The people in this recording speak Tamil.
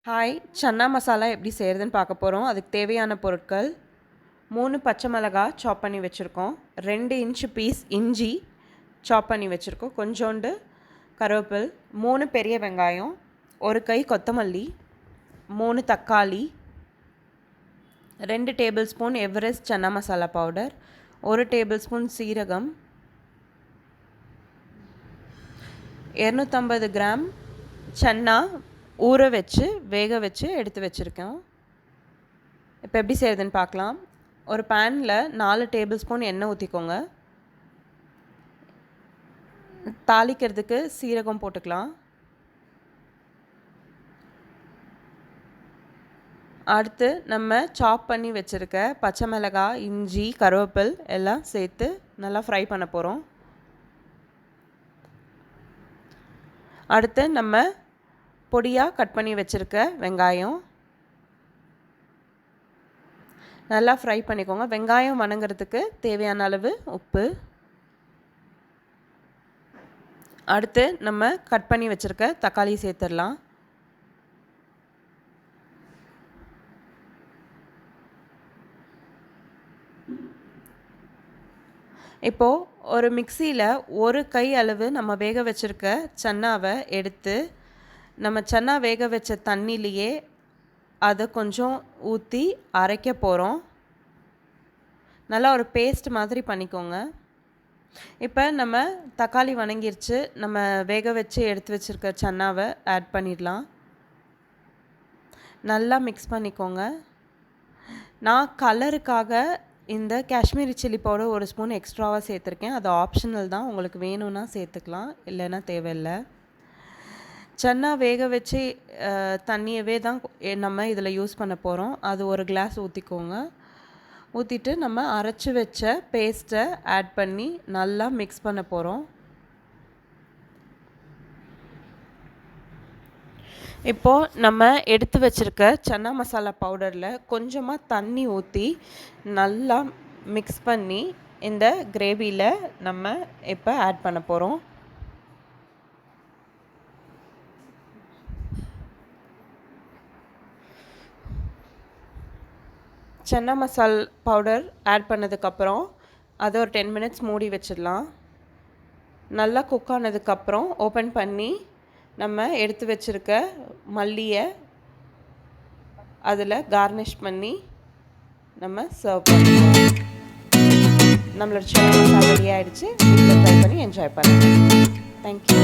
ஹாய், சன்னா மசாலா எப்படி செய்கிறதுன்னு பார்க்க போகிறோம். அதுக்கு தேவையான பொருட்கள் 3 பச்சை மிளகாய் சாப் பண்ணி வச்சுருக்கோம், 2 இன்ச்சு பீஸ் இஞ்சி சாப் பண்ணி வச்சுருக்கோம், கொஞ்சோண்டு கருவேப்பில், 3 பெரிய வெங்காயம், 1 கை கொத்தமல்லி, 3 தக்காளி, 2 table spoon Everest chana masala powder, 1 table spoon சீரகம், 250 கிராம் சன்னா ஊற வச்சு வேக வச்சு எடுத்து வச்சுருக்கோம். இப்போ எப்படி செய்கிறதுன்னு பார்க்கலாம். ஒரு பேனில் 4 டேபிள் ஸ்பூன் எண்ணெய் ஊற்றிக்கோங்க. தாளிக்கிறதுக்கு சீரகம் போட்டுக்கலாம். அடுத்து நம்ம சாப் பண்ணி வச்சுருக்க பச்சை மிளகாய், இஞ்சி, கருவேப்பில் எல்லாம் சேர்த்து நல்லா ஃப்ரை பண்ண போகிறோம். அடுத்து நம்ம பொடியாக கட் பண்ணி வச்சுருக்க வெங்காயம் நல்லா ஃப்ரை பண்ணிக்கோங்க. வெங்காயம் வணங்குறதுக்கு தேவையான அளவு உப்பு. அடுத்து நம்ம கட் பண்ணி வச்சுருக்க தக்காளி சேர்த்துடலாம். இப்போது ஒரு மிக்சியில் 1 கை அளவு நம்ம வேக வச்சுருக்க சன்னாவை எடுத்து நம்ம சன்னா வேக வச்ச தண்ணியிலையே அதை கொஞ்சம் ஊற்றி அரைக்க போகிறோம். நல்லா ஒரு பேஸ்ட் மாதிரி பண்ணிக்கோங்க. இப்போ நம்ம தக்காளி வணங்கிருச்சு, நம்ம வேக வச்சு எடுத்து வச்சுருக்க சன்னாவை ஆட் பண்ணிடலாம். நல்லா மிக்ஸ் பண்ணிக்கோங்க. நான் கலருக்காக இந்த காஷ்மீரி சில்லி பவுடர் 1 ஸ்பூன் எக்ஸ்ட்ராவாக சேர்த்துருக்கேன். அது ஆப்ஷனல் தான், உங்களுக்கு வேணும்னா சேர்த்துக்கலாம், இல்லைன்னா தேவையில்லை. சன்னா வேக வச்சு தண்ணியவே தான் நம்ம இதில் யூஸ் பண்ண போகிறோம். அது 1 கிளாஸ் ஊற்றிக்கோங்க. ஊற்றிட்டு நம்ம அரைச்சி வச்ச பேஸ்ட்டை ஆட் பண்ணி நல்லா மிக்ஸ் பண்ண போகிறோம். இப்போது நம்ம எடுத்து வச்சுருக்க சன்னா மசாலா பவுடரில் கொஞ்சமாக தண்ணி ஊற்றி நல்லா மிக்ஸ் பண்ணி இந்த கிரேவியில் நம்ம இப்போ ஆட் பண்ண போகிறோம். சன்னா மசால் பவுடர் ஆட் பண்ணதுக்கப்புறம் அதை ஒரு 10 மினிட்ஸ் மூடி வச்சிடலாம். நல்லா குக் ஆனதுக்கப்புறம் ஓப்பன் பண்ணி நம்ம எடுத்து வச்சுருக்க மல்லியை அதில் கார்னிஷ் பண்ணி நம்ம சர்வ் பண்ணுவோம். நம்மளோட சன்னா மசாலா ரெடி ஆகிடுச்சு. வீட்டில் ட்ரை பண்ணி என்ஜாய் பண்ணுங்கள். தேங்க்யூ.